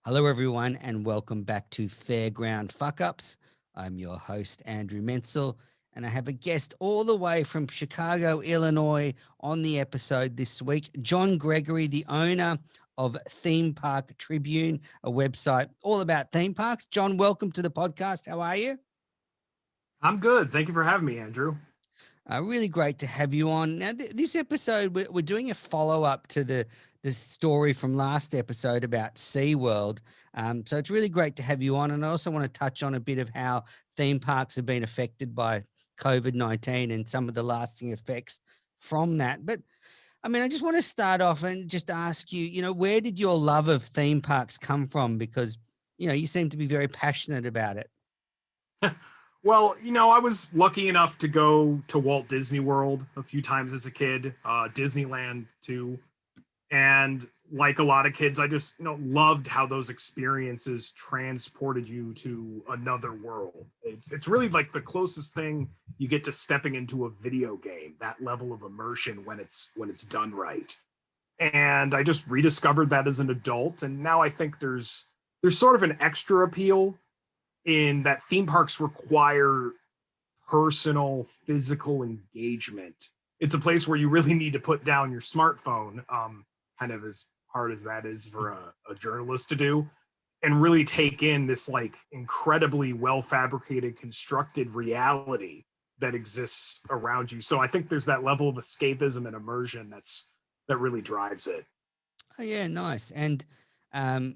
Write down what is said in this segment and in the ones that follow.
Hello, everyone, and welcome back to Fairground Fuck-Ups. I'm your host, Andrew Menczel, and I have a guest all the way from Chicago, Illinois on the episode this week, John Gregory, the owner of Theme Park Tribune, a website all about theme parks. John, welcome to the podcast. How are you? I'm good. Thank you for having me, Andrew. Really great to have you on. Now, this episode, we're doing a follow-up to the story from last episode about SeaWorld. So it's really great to have you on. And I also want to touch on a bit of how theme parks have been affected by COVID-19 and some of the lasting effects from that. But I mean, I just want to start off and just ask you, where did your love of theme parks come from? Because, you seem to be very passionate about it. Well, I was lucky enough to go to Walt Disney World a few times as a kid, Disneyland too. And like a lot of kids, I just, loved how those experiences transported you to another world. It's really like the closest thing you get to stepping into a video game, that level of immersion when it's done right. And I just rediscovered that as an adult. And now I think there's sort of an extra appeal in that theme parks require personal physical engagement. It's a place where you really need to put down your smartphone, kind of as hard as that is for a journalist to do, and really take in this like incredibly well fabricated, constructed reality that exists around you. So I think there's that level of escapism and immersion that really drives it. Oh, yeah, nice. And how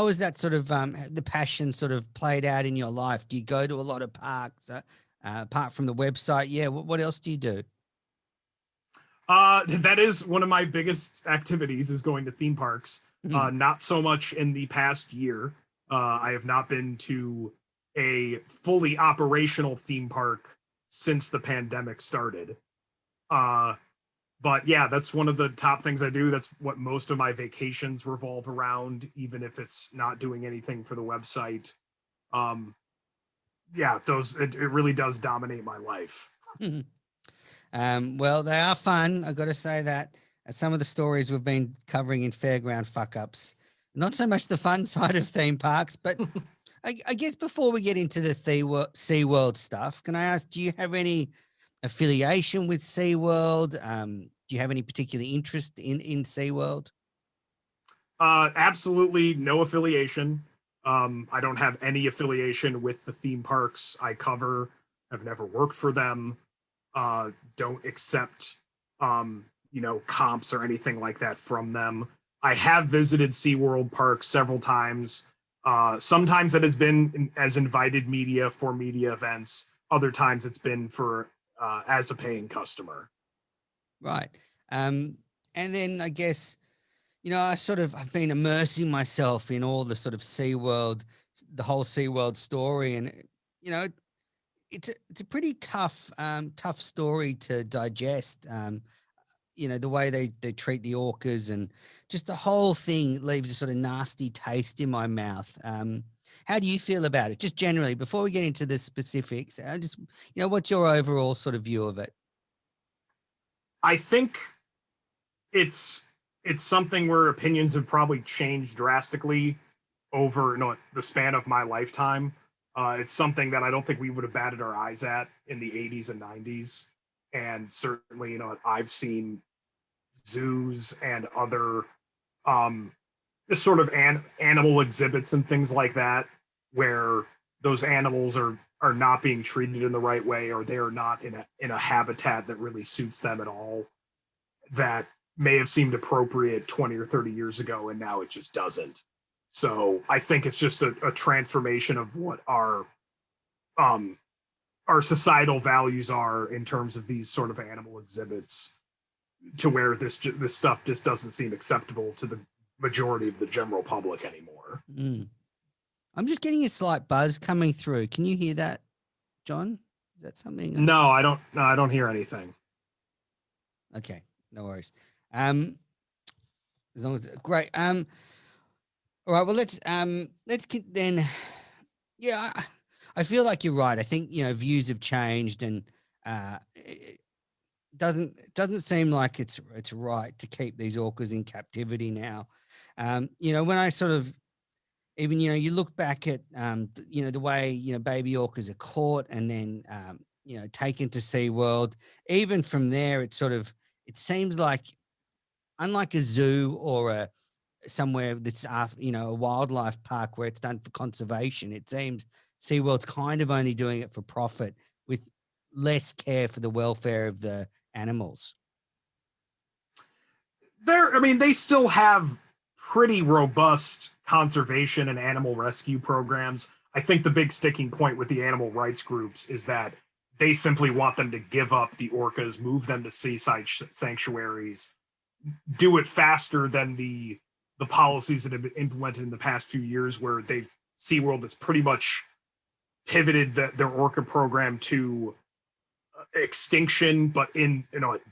is that sort of the passion sort of played out in your life? Do you go to a lot of parks apart from the website? Yeah. What else do you do? That is one of my biggest activities is going to theme parks. Not so much in the past year. I have not been to a fully operational theme park since the pandemic started. But yeah, that's one of the top things I do. That's what most of my vacations revolve around, even if it's not doing anything for the website. Yeah, it really does dominate my life. Well, they are fun. I've got to say that some of the stories we've been covering in Fairground Fuck-Ups, not so much the fun side of theme parks, but I guess before we get into the SeaWorld stuff, can I ask, do you have any affiliation with SeaWorld? Do you have any particular interest in SeaWorld? Absolutely no affiliation. I don't have any affiliation with the theme parks I cover. I've never worked for them. Don't accept, comps or anything like that from them. I have visited SeaWorld parks several times. Sometimes it has been as invited media for media events. Other times it's been for as a paying customer. Right. And then I guess, I've been immersing myself in all the sort of SeaWorld, the whole SeaWorld story. And, it's a pretty tough story to digest. The way they treat the orcas and just the whole thing leaves a sort of nasty taste in my mouth. How do you feel about it? Just generally, before we get into the specifics, what's your overall sort of view of it? I think it's something where opinions have probably changed drastically over the span of my lifetime. It's something that I don't think we would have batted our eyes at in the 80s and 90s. And certainly, I've seen zoos and other just sort of animal exhibits and things like that, where those animals are not being treated in the right way, or they are not in a habitat that really suits them at all, that may have seemed appropriate 20 or 30 years ago, and now it just doesn't. So I think it's just a transformation of what our societal values are in terms of these sort of animal exhibits, to where this stuff just doesn't seem acceptable to the majority of the general public anymore. I'm just getting a slight buzz coming through. Can you hear that, John? Is that something? No, I don't. No, I don't hear anything. Okay, no worries. As long as great. All right. Well, let's then. Yeah, I feel like you're right. I think views have changed, and it doesn't seem like it's right to keep these orcas in captivity now. When I sort of even, you look back at, the way, baby orcas are caught and then, taken to SeaWorld, even from there, it seems like, unlike a zoo or somewhere that's, a wildlife park where it's done for conservation, it seems SeaWorld's kind of only doing it for profit with less care for the welfare of the animals. They still have pretty robust conservation and animal rescue programs. I think the big sticking point with the animal rights groups is that they simply want them to give up the orcas, move them to seaside sanctuaries, do it faster than the policies that have been implemented in the past few years, where SeaWorld has pretty much pivoted their orca program to extinction, but in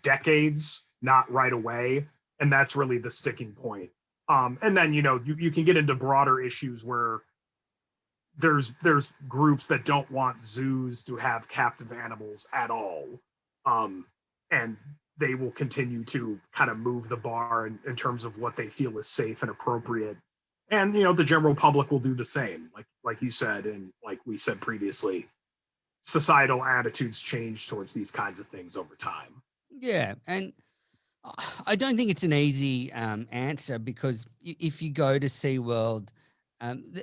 decades, not right away. And that's really the sticking point. And then you can get into broader issues where there's groups that don't want zoos to have captive animals at all, and they will continue to kind of move the bar in terms of what they feel is safe and appropriate. And the general public will do the same, like you said, and like we said previously. Societal attitudes change towards these kinds of things over time. Yeah, and I don't think it's an easy answer, because if you go to SeaWorld,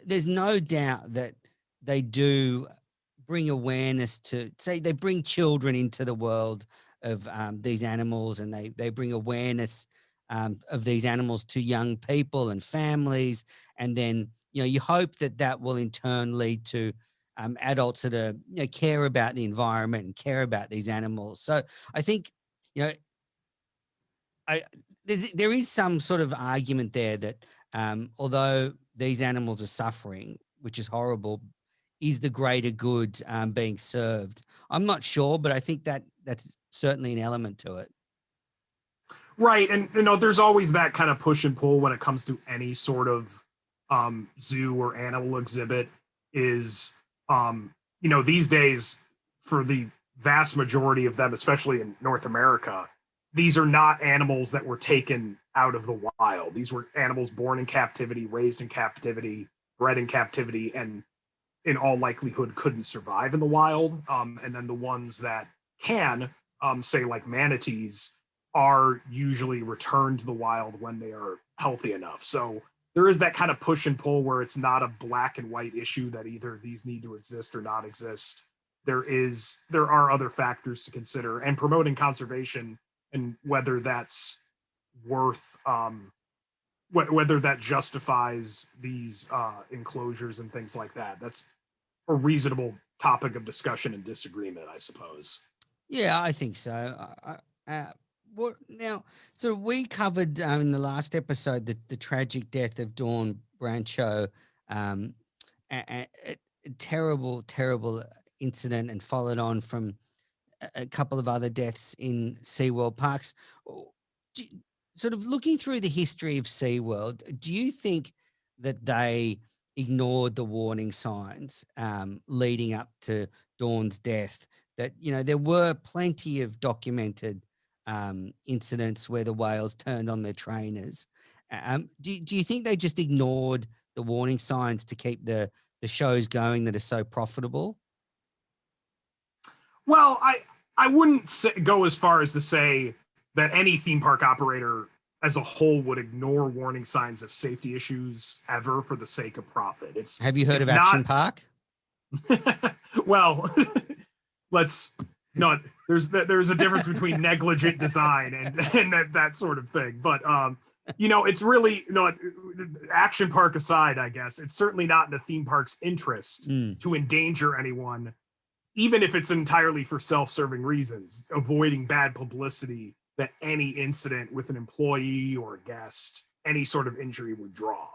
there's no doubt that they do bring awareness to, say, they bring children into the world of these animals, and they bring awareness of these animals to young people and families. And then, you hope that will in turn lead to adults that are, care about the environment and care about these animals. So I think, there is some sort of argument there that although these animals are suffering, which is horrible, is the greater good being served? I'm not sure, but I think that's certainly an element to it. Right. And, there's always that kind of push and pull when it comes to any sort of zoo or animal exhibit is, these days, for the vast majority of them, especially in North America, these are not animals that were taken out of the wild. These were animals born in captivity, raised in captivity, bred in captivity, and in all likelihood couldn't survive in the wild. And then the ones that can, say like manatees, are usually returned to the wild when they are healthy enough. So there is that kind of push and pull where it's not a black and white issue that either these need to exist or not exist. There are other factors to consider, and promoting conservation, and whether that's worth, whether that justifies these enclosures and things like that. That's a reasonable topic of discussion and disagreement, I suppose. Yeah, I think so. So we covered in the last episode the tragic death of Dawn Brancho, a terrible, terrible incident, and followed on from a couple of other deaths in SeaWorld parks. Sort of looking through the history of SeaWorld, do you think that they ignored the warning signs leading up to Dawn's death? That, there were plenty of documented incidents where the whales turned on their trainers. Do you think they just ignored the warning signs to keep the shows going that are so profitable? Well, I wouldn't go as far as to say that any theme park operator as a whole would ignore warning signs of safety issues ever for the sake of profit. Have you heard of Action Park? Well, let's not. There's a difference between negligent design and that sort of thing. But it's really Action Park aside, I guess it's certainly not in the theme park's interest to endanger anyone, even if it's entirely for self-serving reasons, avoiding bad publicity that any incident with an employee or a guest, any sort of injury would draw.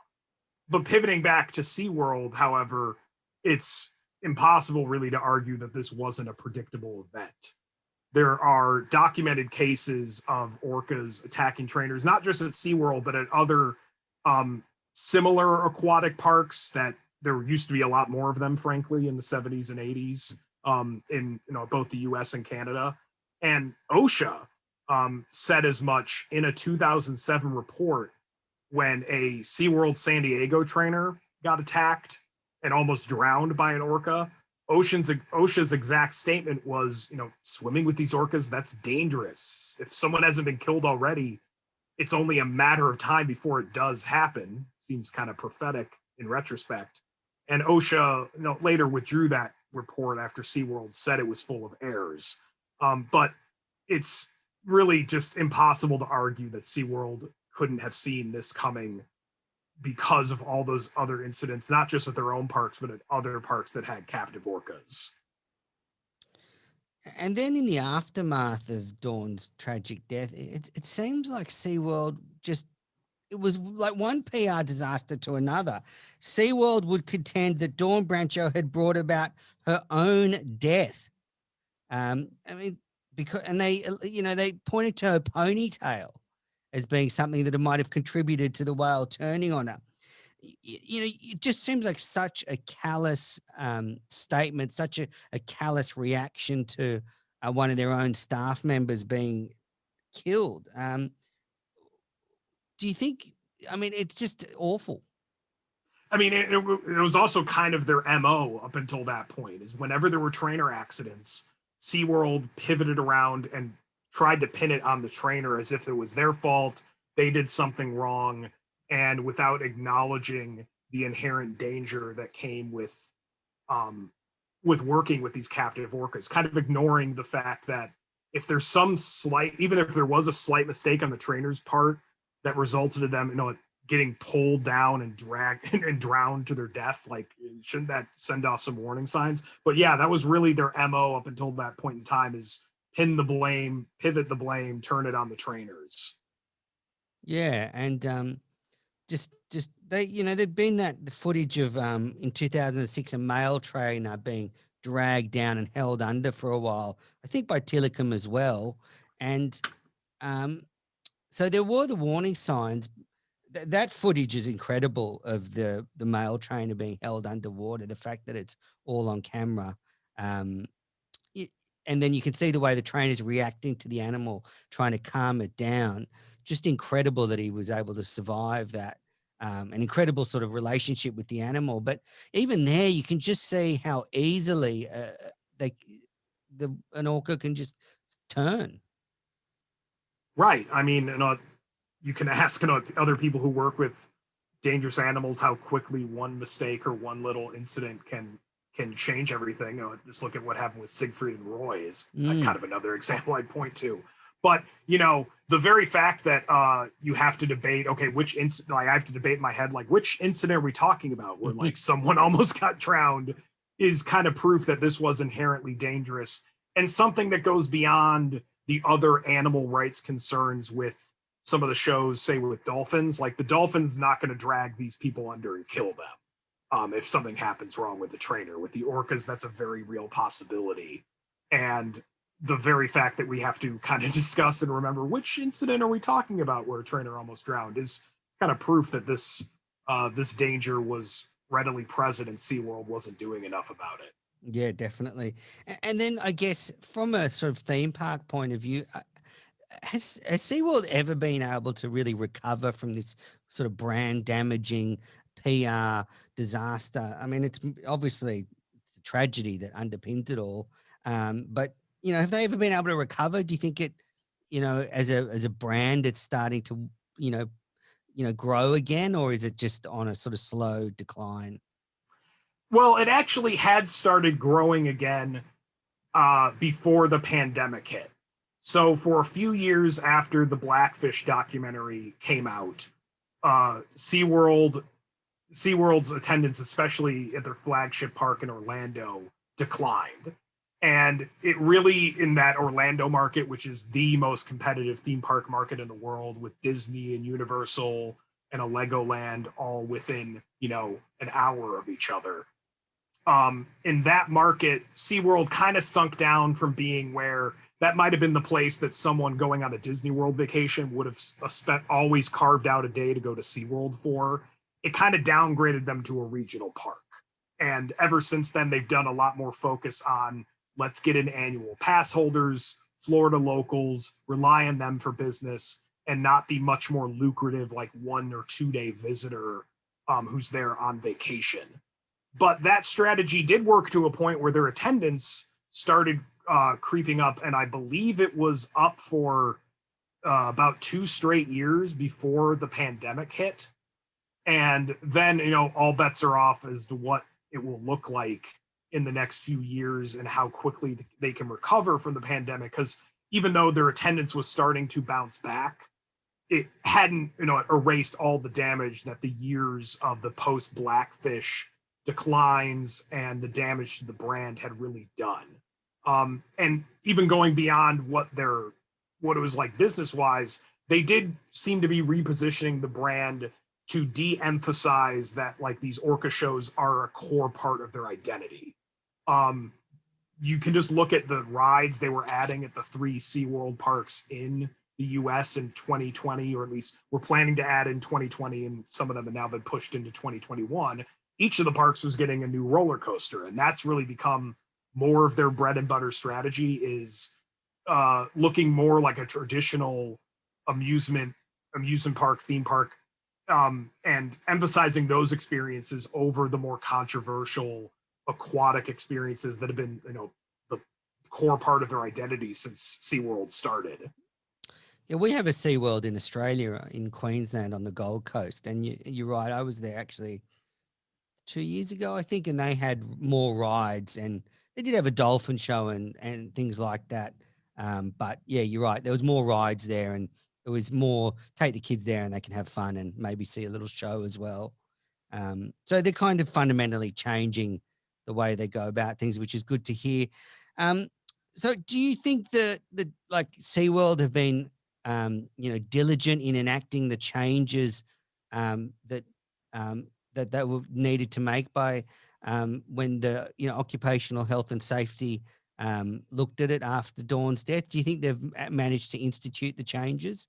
But pivoting back to SeaWorld, however, it's impossible really to argue that this wasn't a predictable event. There are documented cases of orcas attacking trainers, not just at SeaWorld, but at other similar aquatic parks that there used to be a lot more of them, frankly, in the 70s and 80s in both the US and Canada. And OSHA said as much in a 2007 report when a SeaWorld San Diego trainer got attacked and almost drowned by an orca. OSHA's exact statement was, swimming with these orcas, that's dangerous. If someone hasn't been killed already, it's only a matter of time before it does happen. Seems kind of prophetic in retrospect. And OSHA later withdrew that report after SeaWorld said it was full of errors. But it's really just impossible to argue that SeaWorld couldn't have seen this coming because of all those other incidents, not just at their own parks, but at other parks that had captive orcas. And then in the aftermath of Dawn's tragic death, it seems like SeaWorld it was like one PR disaster to another. SeaWorld would contend that Dawn Brancho had brought about her own death. They pointed to her ponytail as being something that might have contributed to the whale turning on her. It just seems like such a callous statement, such a callous reaction to one of their own staff members being killed. Do you think, it's just awful. It was also kind of their MO up until that point, is whenever there were trainer accidents, SeaWorld pivoted around and tried to pin it on the trainer as if it was their fault. They did something wrong, and without acknowledging the inherent danger that came with working with these captive orcas, kind of ignoring the fact that if there's even if there was a slight mistake on the trainer's part that resulted in them, getting pulled down and dragged and drowned to their death, like, shouldn't that send off some warning signs? But yeah, that was really their MO up until that point in time, is pin the blame, pivot the blame, turn it on the trainers. Yeah, and there'd been the footage of in 2006 a male trainer being dragged down and held under for a while, I think by Tillicum as well, and so there were the warning signs. That footage is incredible of the male trainer being held underwater. The fact that it's all on camera. And then you can see the way the trainer's reacting to the animal, trying to calm it down. Just incredible that he was able to survive that. An incredible sort of relationship with the animal. But even there, you can just see how easily an orca can just turn. Right. You can ask other people who work with dangerous animals how quickly one mistake or one little incident can change everything. Just look at what happened with Siegfried and Roy is kind of another example I'd point to. But, the very fact that you have to debate, okay, which incident, I have to debate in my head, like, which incident are we talking about where like someone almost got drowned, is kind of proof that this was inherently dangerous and something that goes beyond the other animal rights concerns with some of the shows, say with dolphins. Like, the dolphin's not going to drag these people under and kill them if something happens wrong with the trainer. With the orcas, that's a very real possibility. And the very fact that we have to kind of discuss and remember which incident are we talking about where a trainer almost drowned is kind of proof that this danger was readily present and SeaWorld wasn't doing enough about it. Yeah, definitely. And then I guess from a sort of theme park point of view, has SeaWorld ever been able to really recover from this sort of brand damaging PR disaster? It's obviously the tragedy that underpins it all. But have they ever been able to recover? Do you think it, as a brand, it's starting to, grow again, or is it just on a sort of slow decline? Well, it actually had started growing again before the pandemic hit. So for a few years after the Blackfish documentary came out, SeaWorld's attendance, especially at their flagship park in Orlando, declined. And it really, in that Orlando market, which is the most competitive theme park market in the world, with Disney and Universal and a Legoland all within, an hour of each other. In that market, SeaWorld kind of sunk down from being where that might have been the place that someone going on a Disney World vacation would have always carved out a day to go to SeaWorld for. It kind of downgraded them to a regional park. And ever since then, they've done a lot more focus on, let's get in annual pass holders, Florida locals, rely on them for business. and not the much more lucrative, like 1 or 2 day visitor who's there on vacation. But that strategy did work to a point where their attendance started creeping up, and I believe it was up for about 2 straight years before the pandemic hit. And then, all bets are off as to what it will look like in the next few years and how quickly they can recover from the pandemic. Because even though their attendance was starting to bounce back, it hadn't, erased all the damage that the years of the post Blackfish declines and the damage to the brand had really done. And even going beyond what it was like business wise, they did seem to be repositioning the brand to de-emphasize that like these orca shows are a core part of their identity. You can just look at the rides they were adding at the 3 SeaWorld parks in the US in 2020, or at least we're planning to add in 2020, and some of them have now been pushed into 2021. Each of the parks was getting a new roller coaster, and that's really become more of their bread and butter strategy, is looking more like a traditional amusement park, theme park, and emphasizing those experiences over the more controversial aquatic experiences that have been, the core part of their identity since SeaWorld started. Yeah, we have a SeaWorld in Australia, in Queensland on the Gold Coast. And you're right, I was there actually 2 years ago, I think, and they had more rides, and they did have a dolphin show and things like that. But yeah, you're right, there was more rides there, and it was more take the kids there and they can have fun and maybe see a little show as well. So they're kind of fundamentally changing the way they go about things, which is good to hear. So do you think that like SeaWorld have been, diligent in enacting the changes that were needed to make by when the occupational health and safety looked at it after Dawn's death? Do you think they've managed to institute the changes?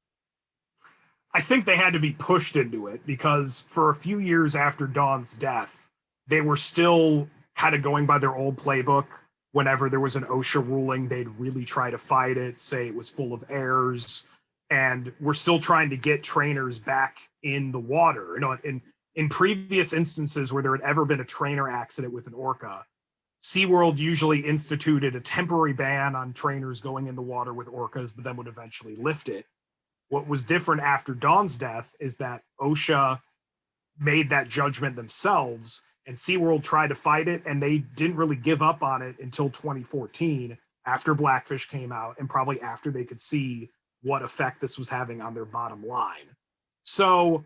I think they had to be pushed into it, because for a few years after Dawn's death, they were still kind of going by their old playbook. Whenever there was an OSHA ruling, they'd really try to fight it, say it was full of errors. And we're still trying to get trainers back in the water. In previous instances where there had ever been a trainer accident with an orca, SeaWorld usually instituted a temporary ban on trainers going in the water with orcas, but then would eventually lift it. What was different after Dawn's death is that OSHA made that judgment themselves, and SeaWorld tried to fight it, and they didn't really give up on it until 2014, after Blackfish came out, and probably after they could see what effect this was having on their bottom line. So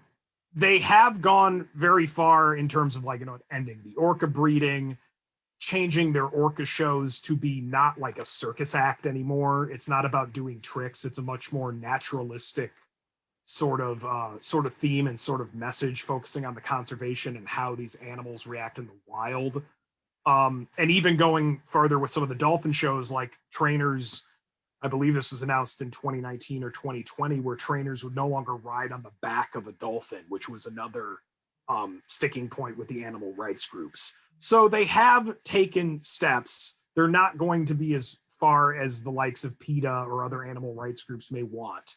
they have gone very far in terms of ending the orca breeding, changing their orca shows to be not like a circus act anymore. It's not about doing tricks. It's a much more naturalistic sort of theme and sort of message, focusing on the conservation and how these animals react in the wild. And even going further with some of the dolphin shows, like trainers, I believe this was announced in 2019 or 2020, where trainers would no longer ride on the back of a dolphin, which was another sticking point with the animal rights groups. So they have taken steps. They're not going to be as far as the likes of PETA or other animal rights groups may want.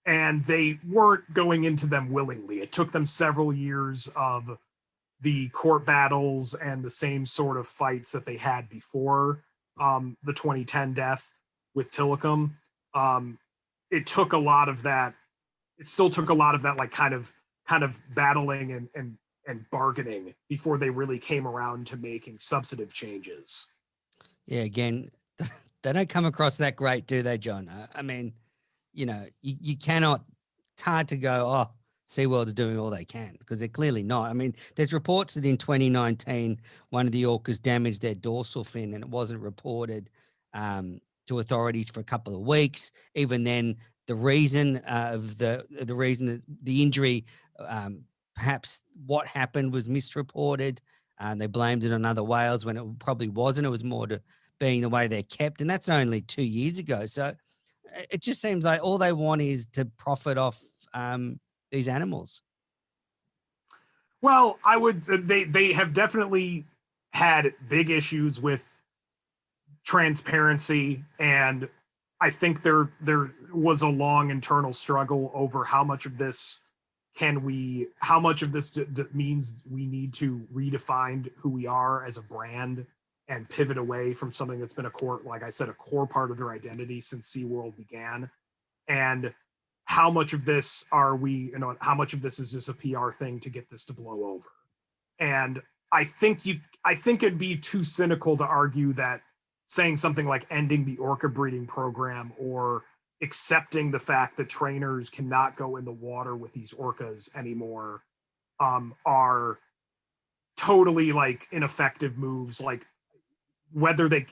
And they weren't going into them willingly. It took them several years of the court battles and the same sort of fights that they had before the 2010 death with Tillicum. It took a lot of that. It still took a lot of that, like kind of battling and bargaining before they really came around to making substantive changes. Yeah, again, they don't come across that great, do they, John? I mean, you cannot, it's hard to go, oh, SeaWorld is doing all they can, because they're clearly not. I mean, there's reports that in 2019, one of the orcas damaged their dorsal fin and it wasn't reported to authorities for a couple of weeks. Even then, the reason of the reason that the injury, perhaps what happened was misreported. They blamed it on other whales when it probably wasn't. It was more to being the way they're kept. And that's only 2 years ago. So it just seems like all they want is to profit off these animals. Well, they have definitely had big issues with transparency, and I think there was a long internal struggle over how much of this means we need to redefine who we are as a brand and pivot away from something that's been a core, like I said, a core part of their identity since SeaWorld began. And how much of this how much of this is just a PR thing to get this to blow over? And I think it'd be too cynical to argue that saying something like ending the orca breeding program or accepting the fact that trainers cannot go in the water with these orcas anymore are totally like ineffective moves. Like whether they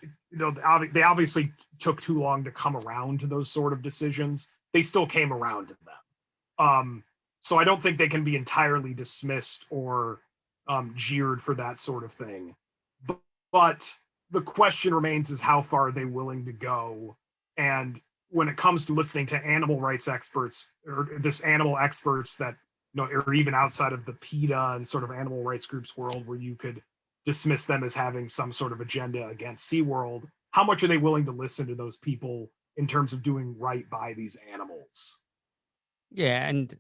obviously took too long to come around to those sort of decisions. They still came around to them. So I don't think they can be entirely dismissed or jeered for that sort of thing. But the question remains is how far are they willing to go? And when it comes to listening to animal rights experts or this animal experts that, or even outside of the PETA and sort of animal rights groups world where you could dismiss them as having some sort of agenda against SeaWorld, how much are they willing to listen to those people in terms of doing right by these animals? Yeah, and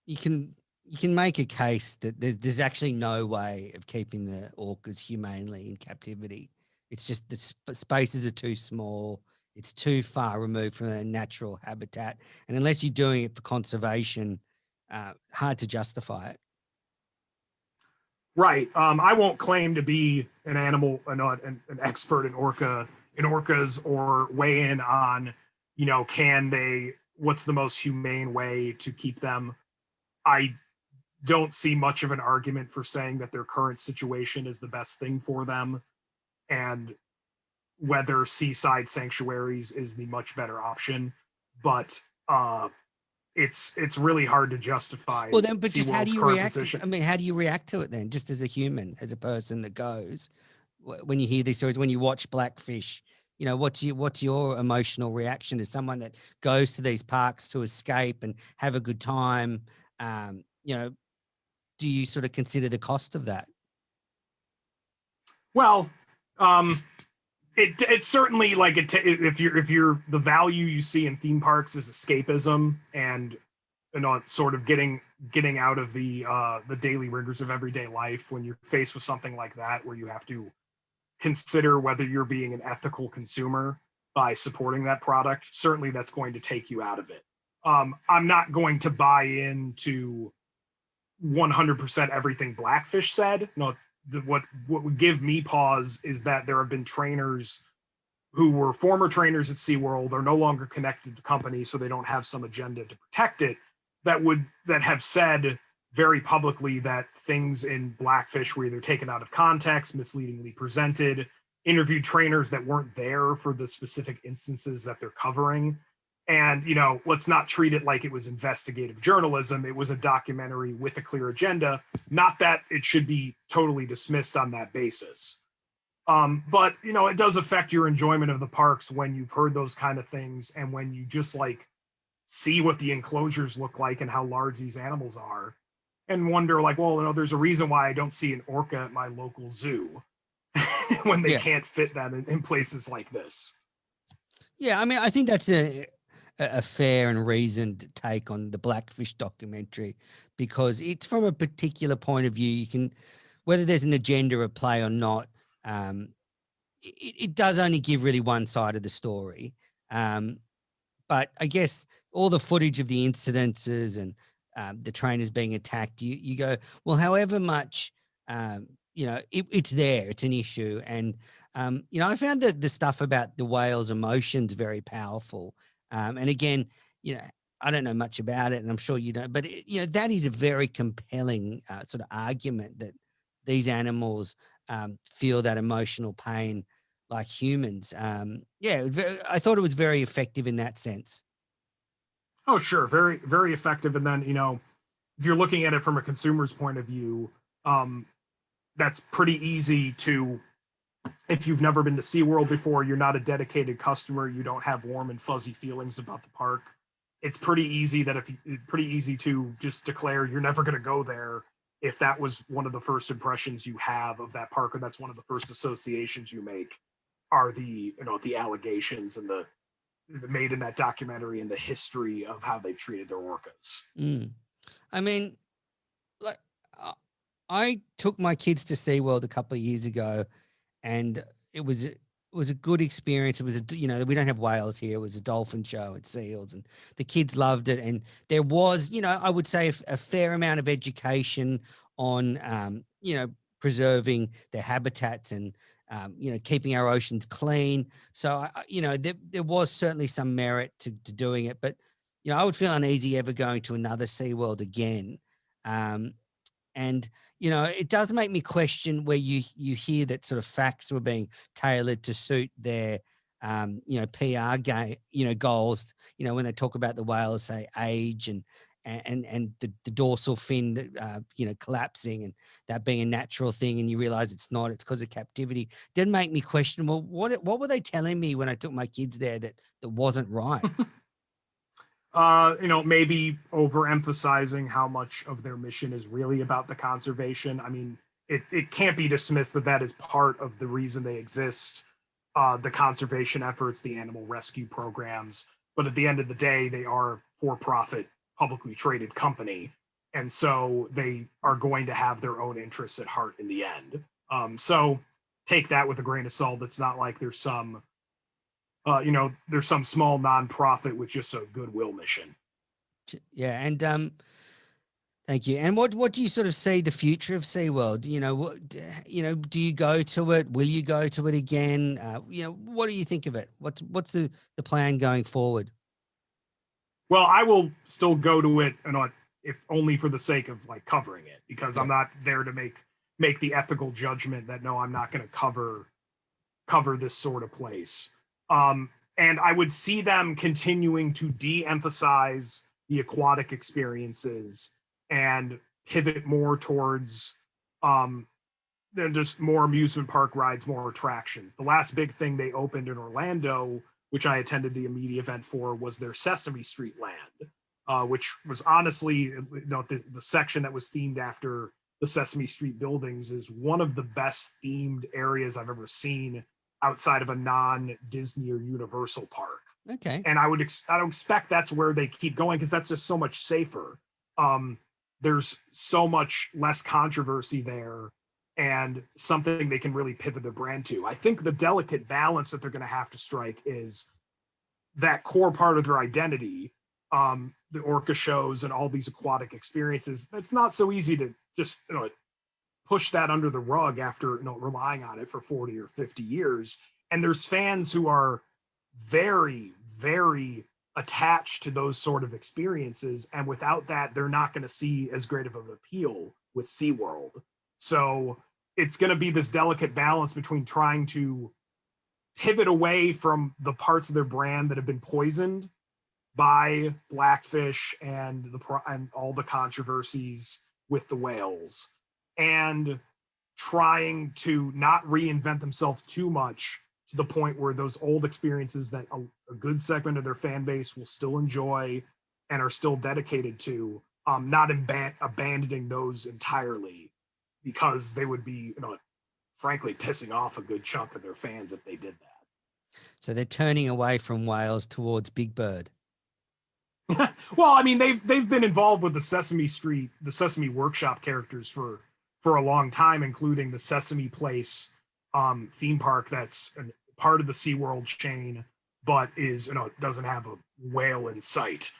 you can make a case that there's actually no way of keeping the orcas humanely in captivity. It's just the spaces are too small. It's too far removed from their natural habitat, and unless you're doing it for conservation, hard to justify it. Right. I won't claim to be an expert in orcas or weigh in on, what's the most humane way to keep them. I don't see much of an argument for saying that their current situation is the best thing for them, and whether seaside sanctuaries is the much better option. But it's really hard to justify. Well, then, but just how do you react? Position. I mean, how do you react to it then? Just as a human, as a person that goes, when you hear these stories, when you watch Blackfish, what's your emotional reaction as someone that goes to these parks to escape and have a good time? Do you sort of consider the cost of that? Well, it certainly like if you're the value you see in theme parks is escapism and sort of getting out of the daily rigors of everyday life. When you're faced with something like that where you have to consider whether you're being an ethical consumer by supporting that product, certainly that's going to take you out of it. I'm not going to buy into 100% everything Blackfish said. No, what would give me pause is that there have been trainers who were former trainers at SeaWorld, are no longer connected to the company, so they don't have some agenda to protect it, that have said very publicly that things in Blackfish were either taken out of context, misleadingly presented, interviewed trainers that weren't there for the specific instances that they're covering. And, let's not treat it like it was investigative journalism. It was a documentary with a clear agenda. Not that it should be totally dismissed on that basis. But, it does affect your enjoyment of the parks when you've heard those kind of things and when you just like see what the enclosures look like and how large these animals are and wonder like, well, there's a reason why I don't see an orca at my local zoo when they can't fit that in places like this. Yeah, I mean, I think that's a fair and reasoned take on the Blackfish documentary because it's from a particular point of view. You can, whether there's an agenda at play or not, it does only give really one side of the story. But I guess all the footage of the incidences and the trainers being attacked, you go, well, however much, it's there, it's an issue. And, I found that the stuff about the whale's emotions very powerful. And again, I don't know much about it and I'm sure you don't, but that is a very compelling sort of argument that these animals feel that emotional pain like humans. I thought it was very effective in that sense. Oh, sure. Very, very effective. And then, if you're looking at it from a consumer's point of view, that's pretty easy to, if you've never been to SeaWorld before, you're not a dedicated customer, you don't have warm and fuzzy feelings about the park. It's pretty easy to just declare you're never going to go there if that was one of the first impressions you have of that park, or that's one of the first associations you make are the allegations and made in that documentary and the history of how they treated their orcas. I mean, like I took my kids to SeaWorld a couple of years ago, and it was a good experience. It was we don't have whales here. It was a dolphin show at Seals, and the kids loved it. And there was, I would say a fair amount of education on, preserving their habitats and, keeping our oceans clean. So, there was certainly some merit to doing it, but, I would feel uneasy ever going to another SeaWorld again. And, it does make me question where you hear that sort of facts were being tailored to suit their, PR goals, when they talk about the whales, say age and the dorsal fin, collapsing and that being a natural thing. And you realize it's not, it's because of captivity. Did make me question, well, what were they telling me when I took my kids there that wasn't right? Maybe overemphasizing how much of their mission is really about the conservation. I mean, it can't be dismissed that is part of the reason they exist. The conservation efforts, the animal rescue programs, but at the end of the day, they are for-profit, publicly traded company, and so they are going to have their own interests at heart in the end. So take that with a grain of salt. It's not like there's some there's some small nonprofit with just a goodwill mission. Yeah, and thank you. And what do you sort of see the future of SeaWorld? Do you go to it? Will you go to it again? What do you think of it? What's the plan going forward? Well, I will still go to it, if only for the sake of like covering it, because I'm not there to make the ethical judgment that no, I'm not going to cover this sort of place. And I would see them continuing to de-emphasize the aquatic experiences and pivot more towards just more amusement park rides, more attractions. The last big thing they opened in Orlando, which I attended the media event for, was their Sesame Street land, which was honestly, the section that was themed after the Sesame Street buildings is one of the best themed areas I've ever seen outside of a non-Disney or Universal park. Okay. And I would expect that's where they keep going, because that's just so much safer. There's so much less controversy there, and something they can really pivot their brand to. I think the delicate balance that they're going to have to strike is that core part of their identity, the orca shows and all these aquatic experiences. It's not so easy to just push that under the rug after relying on it for 40 or 50 years. And there's fans who are very, very attached to those sort of experiences, and without that, they're not going to see as great of an appeal with SeaWorld. So it's going to be this delicate balance between trying to pivot away from the parts of their brand that have been poisoned by Blackfish and all the controversies with the whales, and trying to not reinvent themselves too much to the point where those old experiences that a good segment of their fan base will still enjoy and are still dedicated to, not abandoning those entirely, because they would be, frankly, pissing off a good chunk of their fans if they did that. So they're turning away from whales towards Big Bird. Well, I mean, they've been involved with the Sesame Workshop characters for a long time, including the Sesame Place theme park that's part of the SeaWorld chain, but is doesn't have a whale in sight.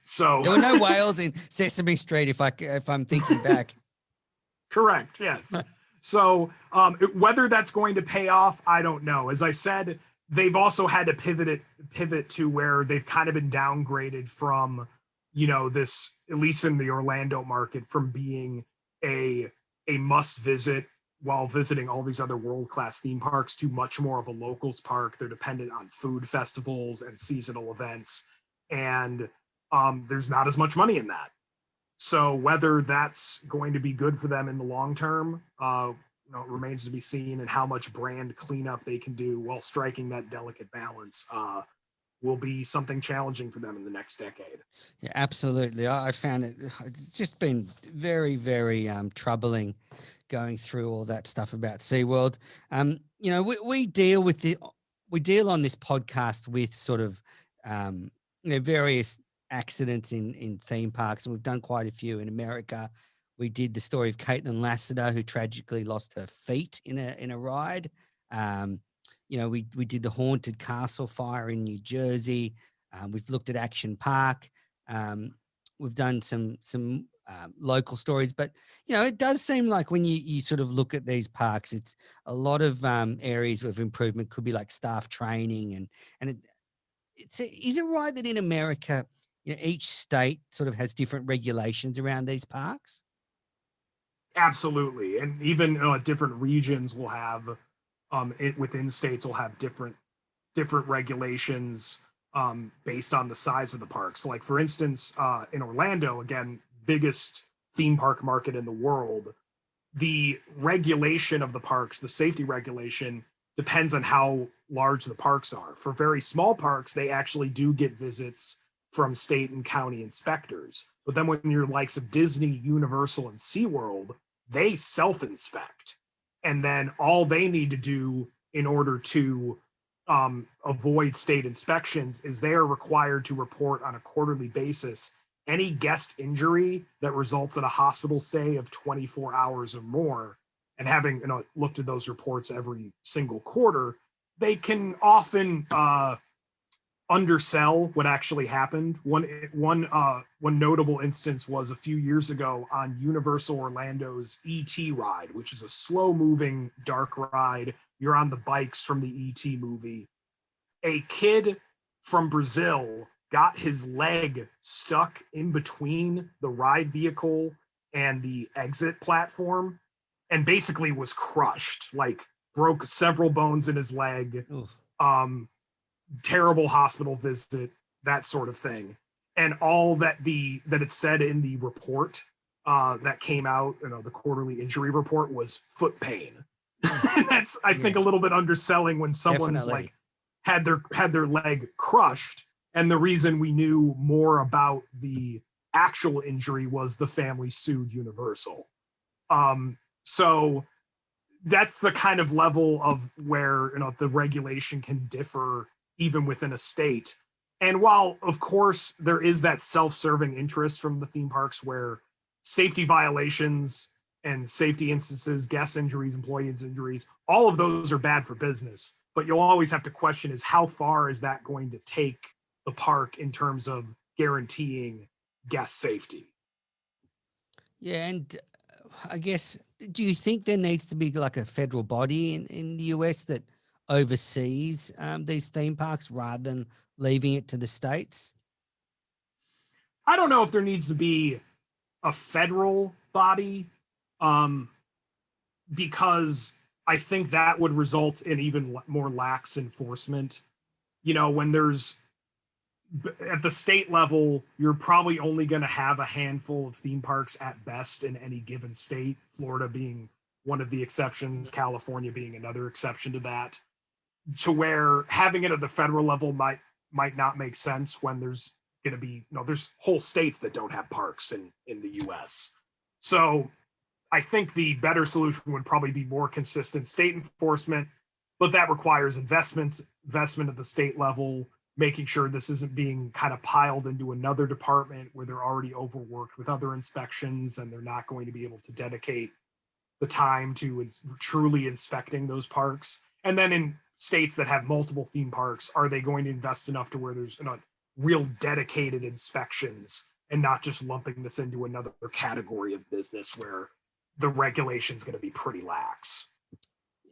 So there were no whales in Sesame Street, if I'm thinking back. Correct. Yes. So whether that's going to pay off, I don't know. As I said, they've also had to pivot to where they've kind of been downgraded from, this, at least in the Orlando market, from being a must visit while visiting all these other world-class theme parks to much more of a locals park. They're dependent on food festivals and seasonal events, and there's not as much money in that. So whether that's going to be good for them in the long term, remains to be seen, and how much brand cleanup they can do while striking that delicate balance will be something challenging for them in the next decade. Yeah, absolutely. I found it's just been very, very troubling going through all that stuff about SeaWorld. We deal with we deal on this podcast with sort of various accidents in theme parks, and we've done quite a few in America. We did the story of Caitlin Lassiter, who tragically lost her feet in a ride. We did the haunted castle fire in New Jersey. We've looked at Action Park. We've done some local stories, but it does seem like when you sort of look at these parks, it's a lot of areas of improvement. Could be like staff training, and is it right that in America, each state sort of has different regulations around these parks? Absolutely, and even different regions will have within states will have different regulations based on the size of the parks. Like for instance, in Orlando, again, biggest theme park market in the world, the regulation of the parks, the safety regulation, depends on how large the parks are. For very small parks, they actually do get visits from state and county inspectors. But then when you're likes of Disney, Universal, and SeaWorld, they self-inspect. And then all they need to do in order to avoid state inspections is they are required to report on a quarterly basis any guest injury that results in a hospital stay of 24 hours or more. And having looked at those reports every single quarter, they can often undersell what actually happened. One notable instance was a few years ago on Universal Orlando's E.T. ride, which is a slow-moving dark ride. You're on the bikes from the E.T. movie. A kid from Brazil got his leg stuck in between the ride vehicle and the exit platform and basically was crushed, like broke several bones in his leg. Terrible hospital visit, that sort of thing. And all that it said in the report that came out, the quarterly injury report, was foot pain. And that's, I think, a little bit underselling when someone's like had their leg crushed. And the reason we knew more about the actual injury was the family sued Universal. So that's the kind of level of where the regulation can differ even within a state. And while, of course, there is that self-serving interest from the theme parks where safety violations and safety instances, guest injuries, employee injuries, all of those are bad for business. But you'll always have to question is how far is that going to take the park in terms of guaranteeing guest safety? Yeah, and I guess, do you think there needs to be like a federal body in the US that oversees these theme parks rather than leaving it to the states? I don't know if there needs to be a federal body, because I think that would result in even more lax enforcement. When there's at the state level, you're probably only going to have a handful of theme parks at best in any given state, Florida being one of the exceptions, California being another exception to that, to where having it at the federal level might not make sense when there's going to be, there's whole states that don't have parks in the US. So I think the better solution would probably be more consistent state enforcement, but that requires investment at the state level, making sure this isn't being kind of piled into another department where they're already overworked with other inspections and they're not going to be able to dedicate the time to truly inspecting those parks. And then in states that have multiple theme parks, are they going to invest enough to where there's real dedicated inspections and not just lumping this into another category of business where the regulation is going to be pretty lax?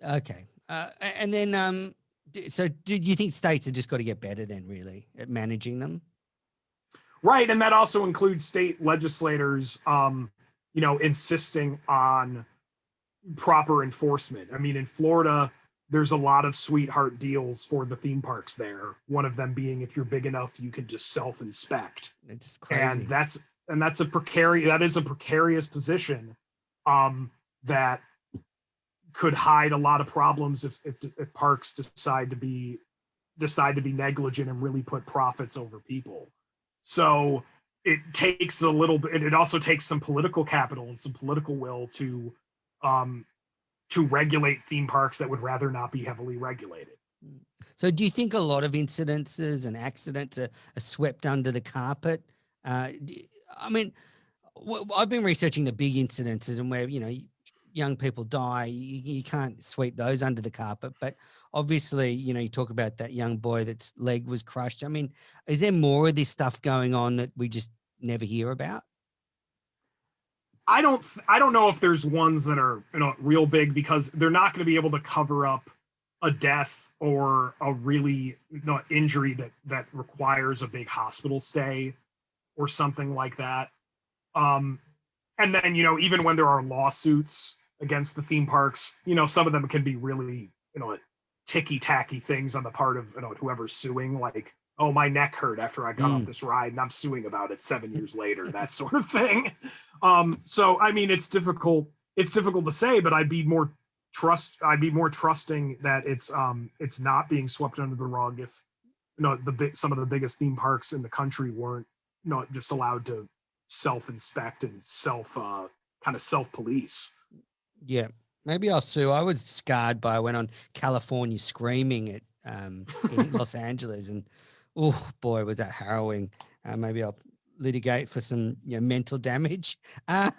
Okay. And then, so do you think states have just got to get better then, really, at managing them? Right. And that also includes state legislators, insisting on proper enforcement. I mean, in Florida, there's a lot of sweetheart deals for the theme parks there. One of them being, if you're big enough, you can just self-inspect. It's crazy. And that's a precarious position that could hide a lot of problems if parks decide to be negligent and really put profits over people. So it takes a little bit, and it also takes some political capital and some political will to regulate theme parks that would rather not be heavily regulated. Mm. So do you think a lot of incidences and accidents are swept under the carpet? I mean, I've been researching the big incidences and where, young people die, you can't sweep those under the carpet. But obviously, you talk about that young boy that's leg was crushed. I mean, is there more of this stuff going on that we just never hear about? I don't know if there's ones that are real big, because they're not going to be able to cover up a death or a really injury that requires a big hospital stay or something like that. And then even when there are lawsuits against the theme parks, some of them can be really ticky tacky things on the part of whoever's suing, like, oh, my neck hurt after I got off this ride and I'm suing about it 7 years later, that sort of thing. So I mean, it's difficult to say, but I'd be more trusting that it's not being swept under the rug if some of the biggest theme parks in the country weren't just allowed to self-inspect and self-police. Yeah, maybe I'll sue. I was scarred by I went on California Screaming at in Los Angeles, and oh boy, was that harrowing. Maybe I'll litigate for some mental damage. So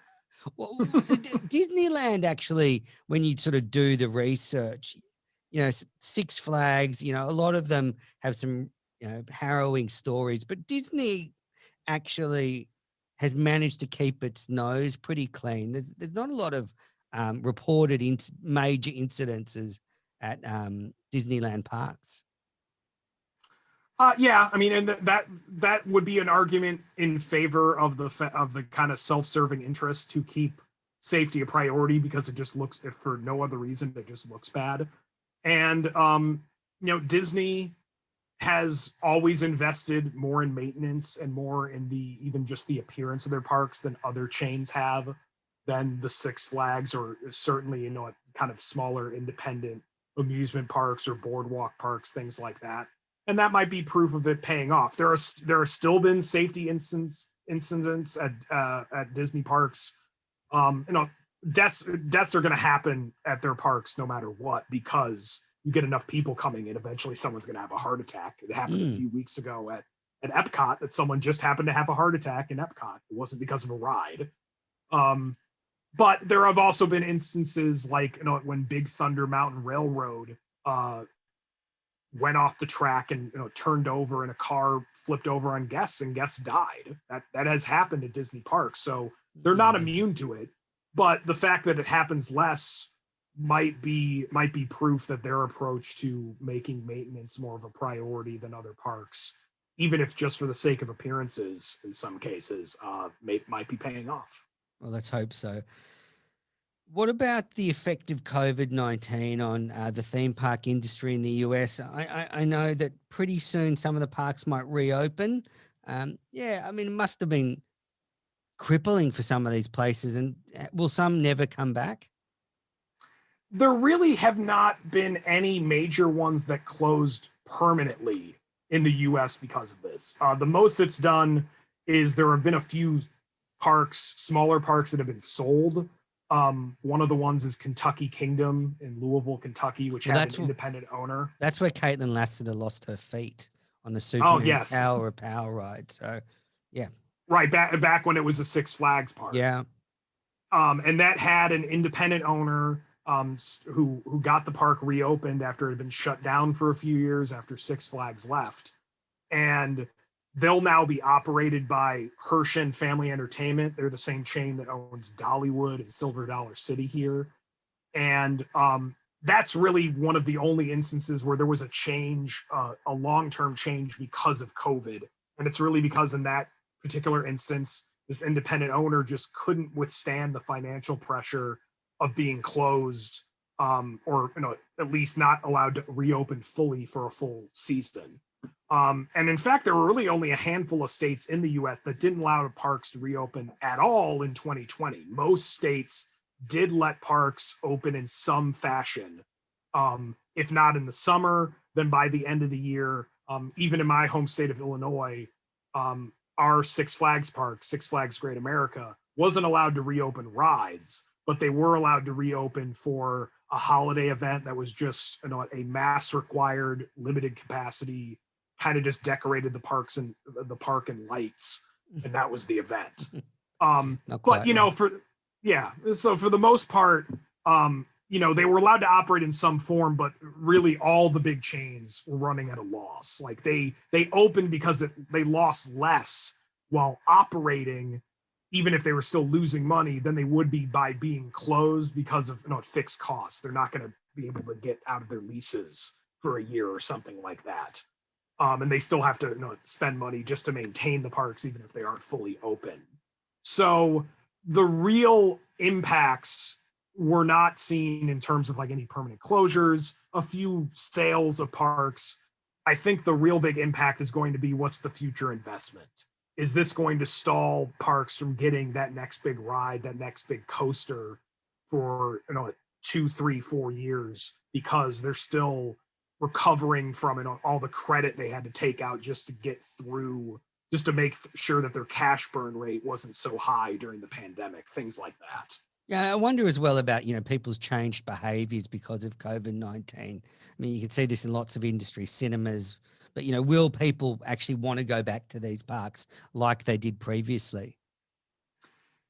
Disneyland, actually, when you sort of do the research, Six Flags, a lot of them have some harrowing stories, but Disney actually has managed to keep its nose pretty clean. There's not a lot of reported major incidences at Disneyland parks. Yeah, I mean, and that would be an argument in favor of the kind of self-serving interest to keep safety a priority, because it just looks, if for no other reason, it just looks bad. And Disney has always invested more in maintenance and more in even just the appearance of their parks than other chains have, than the Six Flags, or certainly kind of smaller independent amusement parks or boardwalk parks, things like that. And that might be proof of it paying off. There are still been safety incidents at Disney parks. Deaths are going to happen at their parks no matter what, because you get enough people coming in, eventually someone's going to have a heart attack. It happened a few weeks ago at Epcot, that someone just happened to have a heart attack in Epcot. It wasn't because of a ride. But there have also been instances like when Big Thunder Mountain Railroad went off the track and turned over, and a car flipped over on guests and guests died. That has happened at Disney parks, so they're not immune to it. But the fact that it happens less might be proof that their approach to making maintenance more of a priority than other parks, even if just for the sake of appearances in some cases, might be paying off. Well, let's hope so. What about the effect of COVID-19 on the theme park industry in the US? I know that pretty soon some of the parks might reopen. Yeah, I mean, it must have been crippling for some of these places. And will some never come back? There really have not been any major ones that closed permanently in the US because of this. The most it's done is there have been a few parks, smaller parks, that have been sold. One of the ones is Kentucky Kingdom in Louisville, Kentucky, which had an independent owner. That's where Caitlin Lassiter lost her feet on the Superman Tower of Power ride. So, yeah. Right, back when it was a Six Flags park. Yeah. And that had an independent owner who got the park reopened after it had been shut down for a few years after Six Flags left. And they'll now be operated by Hershen Family Entertainment. They're the same chain that owns Dollywood and Silver Dollar City here. And that's really one of the only instances where there was a change, a long-term change because of COVID. And it's really because in that particular instance, this independent owner just couldn't withstand the financial pressure of being closed, or at least not allowed to reopen fully for a full season. And in fact, there were really only a handful of states in the US that didn't allow the parks to reopen at all in 2020. Most states did let parks open in some fashion. If not in the summer, then by the end of the year. Even in my home state of Illinois, our Six Flags park, Six Flags Great America, wasn't allowed to reopen rides, but they were allowed to reopen for a holiday event that was just, you know, a mass required limited capacity, kind of just decorated the parks and the park and lights, and that was the event. But you know, so for the most part, you know, they were allowed to operate in some form, but really all the big chains were running at a loss. Like they opened because they lost less while operating, even if they were still losing money, than they would be by being closed because of, you know, fixed costs. They're not going to be able to get out of their leases for a year or something like that. And they still have to, you know, spend money just to maintain the parks, even if they aren't fully open. So the real impacts were not seen in terms of like any permanent closures, a few sales of parks. I think the real big impact is going to be, what's the future investment? Is this going to stall parks from getting that next big ride, that next big coaster for, you know, 2, 3, 4 years, because they're still recovering from, you know, all the credit they had to take out just to get through, just to make sure that their cash burn rate wasn't so high during the pandemic, things like that. Yeah, I wonder as well about, you know, people's changed behaviors because of COVID-19. I mean, you can see this in lots of industries, cinemas, but, you know, will people actually want to go back to these parks like they did previously?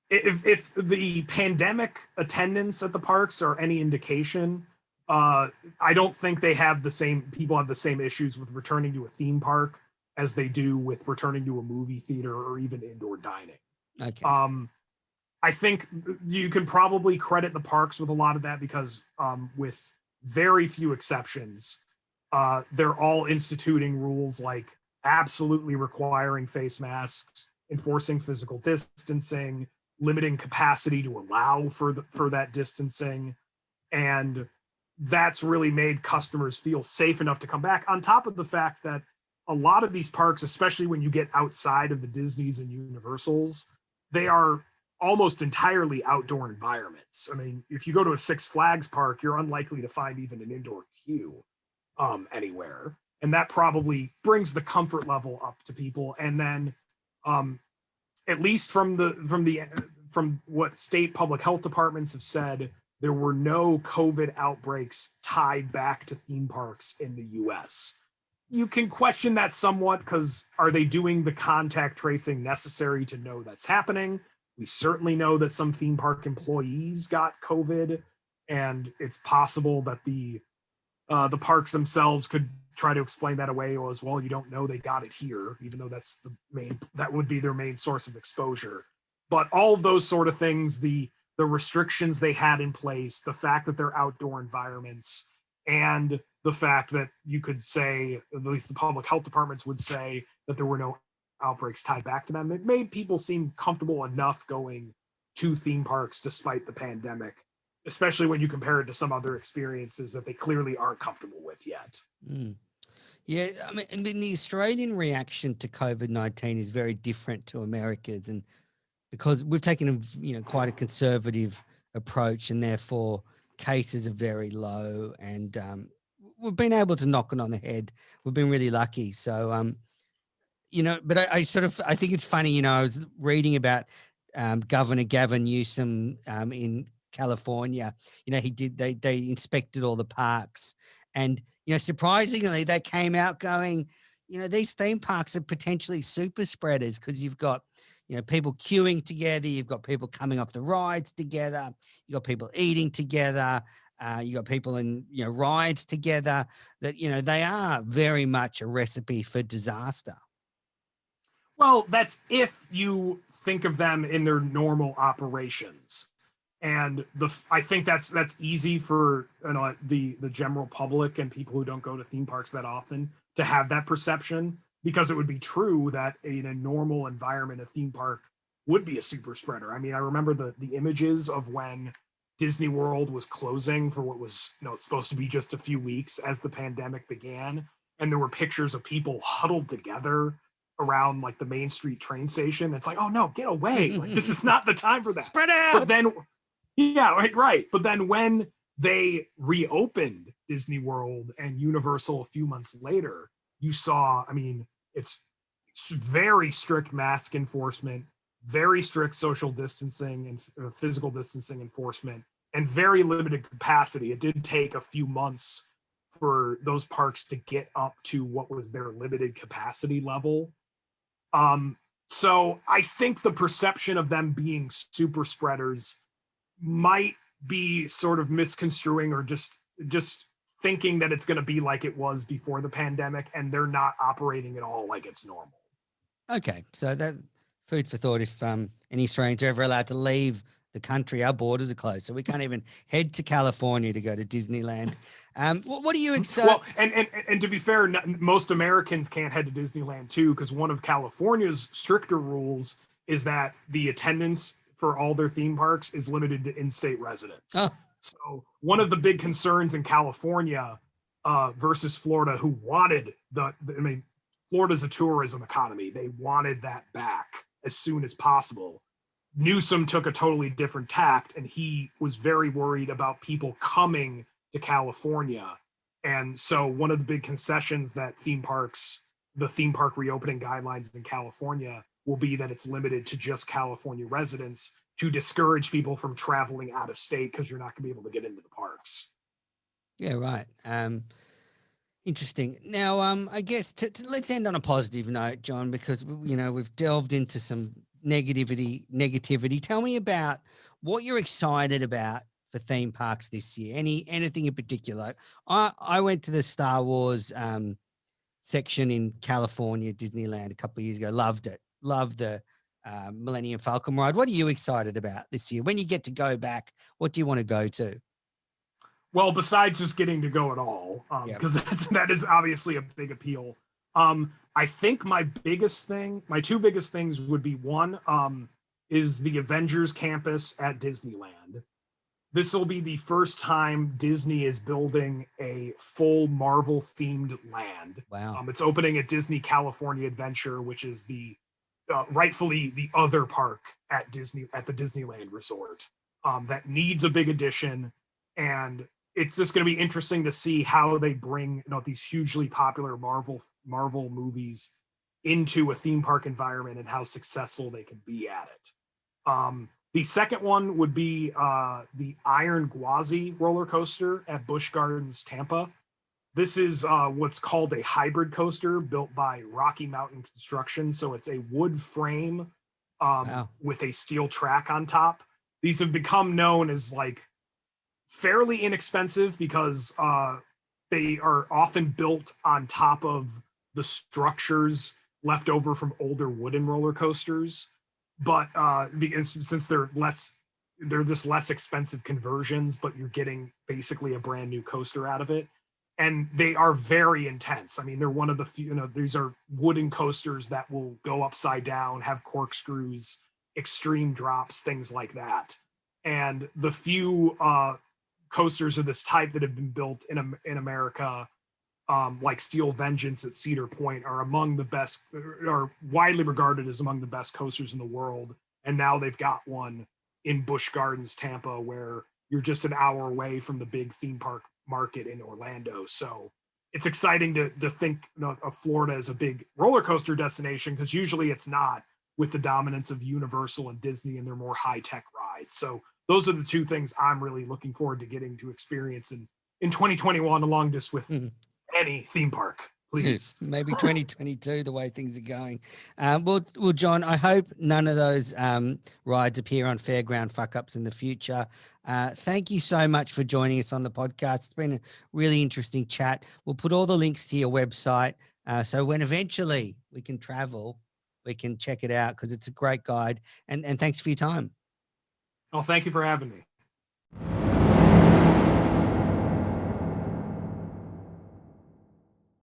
If the pandemic attendance at the parks are any indication, I don't think people have the same issues with returning to a theme park as they do with returning to a movie theater or even indoor dining. Okay. I think you can probably credit the parks with a lot of that because, with very few exceptions, they're all instituting rules like absolutely requiring face masks, enforcing physical distancing, limiting capacity to allow for that distancing. And that's really made customers feel safe enough to come back, on top of the fact that a lot of these parks, especially when you get outside of the Disneys and Universals, they are almost entirely outdoor environments. I mean, if you go to a Six Flags park, you're unlikely to find even an indoor queue anywhere. And that probably brings the comfort level up to people. And then, at least from what state public health departments have said, there were no COVID outbreaks tied back to theme parks in the US. You can question that somewhat, because are they doing the contact tracing necessary to know that's happening? We certainly know that some theme park employees got COVID, and it's possible that the parks themselves could try to explain that away as well. You don't know they got it here, even though that would be their main source of exposure. But all of those sort of things, the restrictions they had in place, the fact that they're outdoor environments, and the fact that you could say, at least the public health departments would say, that there were no outbreaks tied back to them, it made people seem comfortable enough going to theme parks despite the pandemic, especially when you compare it to some other experiences that they clearly aren't comfortable with yet. Yeah, I mean, the Australian reaction to COVID-19 is very different to America's, and because we've taken quite a conservative approach, and therefore cases are very low, and we've been able to knock it on the head. We've been really lucky. So, but I think it's funny, I was reading about Governor Gavin Newsom in California. They inspected all the parks, and surprisingly they came out going, these theme parks are potentially super spreaders, because you've got people queuing together, you've got people coming off the rides together, you've got people eating together, you got people in rides together, that they are very much a recipe for disaster. Well, that's if you think of them in their normal operations. And I think that's easy for the general public and people who don't go to theme parks that often to have that perception, because it would be true that in a normal environment, a theme park would be a super spreader. I mean, I remember the images of when Disney World was closing for what was supposed to be just a few weeks as the pandemic began, and there were pictures of people huddled together around like the Main Street train station. It's like, oh no, get away. Like, this is not the time for that. Spread out. But then, yeah, right. But then when they reopened Disney World and Universal a few months later, you saw, I mean, it's very strict mask enforcement, very strict social distancing and physical distancing enforcement. and very limited capacity. It did take a few months for those parks to get up to what was their limited capacity level. So I think the perception of them being super spreaders might be sort of misconstruing, or just thinking that it's going to be like it was before the pandemic, and they're not operating at all like it's normal. Okay, so that food for thought. If any Australians are ever allowed to leave the country, our borders are closed, so we can't even head to California to go to Disneyland. What are you excited? Well, and to be fair, most Americans can't head to Disneyland too, because one of California's stricter rules is that the attendance for all their theme parks is limited to in-state residents. Oh. So one of the big concerns in California versus Florida, who wanted Florida's a tourism economy. They wanted that back as soon as possible. Newsom took a totally different tact, and he was very worried about people coming to California. And so one of the big concessions that the theme park reopening guidelines in California will be that it's limited to just California residents, to discourage people from traveling out of state, because you're not going to be able to get into the parks. Yeah, right. Interesting. Now, I guess let's end on a positive note, John, because we've delved into some negativity. Tell me about what you're excited about for theme parks this year. Anything in particular? I went to the Star Wars section in California, Disneyland, a couple of years ago. Loved it. Loved the Millennium Falcon ride. What are you excited about this year? When you get to go back, what do you want to go to? Well, besides just getting to go at all, because that is obviously a big appeal. I think my two biggest things would be, one, is the Avengers campus at Disneyland. This will be the first time Disney is building a full Marvel themed land. Wow. It's opening at Disney California Adventure, which is the rightfully the other park at the Disneyland Resort. That needs a big addition, and it's just going to be interesting to see how they bring these hugely popular Marvel movies into a theme park environment, and how successful they can be at it. The second one would be the Iron Gwazi roller coaster at Busch Gardens, Tampa. This is what's called a hybrid coaster, built by Rocky Mountain Construction. So it's a wood frame with a steel track on top. These have become known as fairly inexpensive, because they are often built on top of the structures left over from older wooden roller coasters. But since they're just less expensive conversions, but you're getting basically a brand new coaster out of it. And they are very intense. I mean, they're one of the few, these are wooden coasters that will go upside down, have corkscrews, extreme drops, things like that. And the few coasters of this type that have been built in America, like Steel Vengeance at Cedar Point, are among the best, are widely regarded as among the best coasters in the world. And now they've got one in Busch Gardens, Tampa, where you're just an hour away from the big theme park market in Orlando. So it's exciting to think of Florida as a big roller coaster destination, because usually it's not, with the dominance of Universal and Disney and their more high-tech rides. So those are the two things I'm really looking forward to getting to experience in 2021, along just with any theme park, please. Maybe 2022, the way things are going. Well, John, I hope none of those rides appear on Fairground Fuck-Ups in the future. Thank you so much for joining us on the podcast. It's been a really interesting chat. We'll put all the links to your website, so when eventually we can travel, we can check it out, because it's a great guide. And thanks for your time. Oh, thank you for having me.